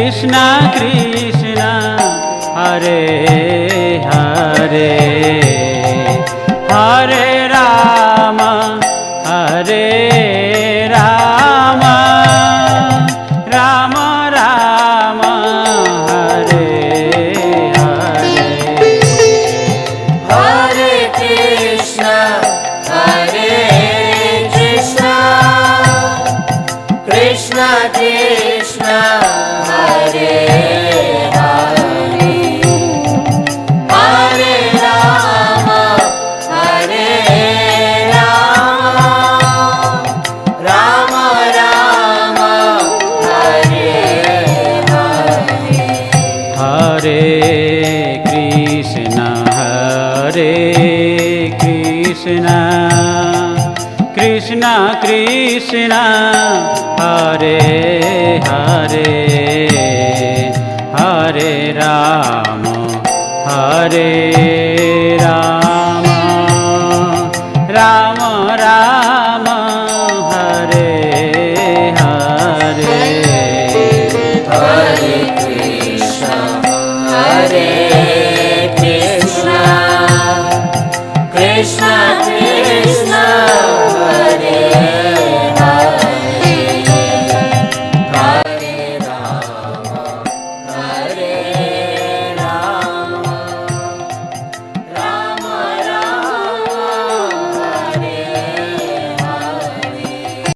Krishna Krishna Hare Hare Hare Ram Hare Ram Ram Ram Hare Hare Hare Krishna Krishna Krishna Hare Hare Hare Ram Ram Ram Hare Hare Hare Krishna Krishna Krishna Hare Hare Hare Ram Ram Ram Hare Hare Hare Krishna Krishna Krishna Hare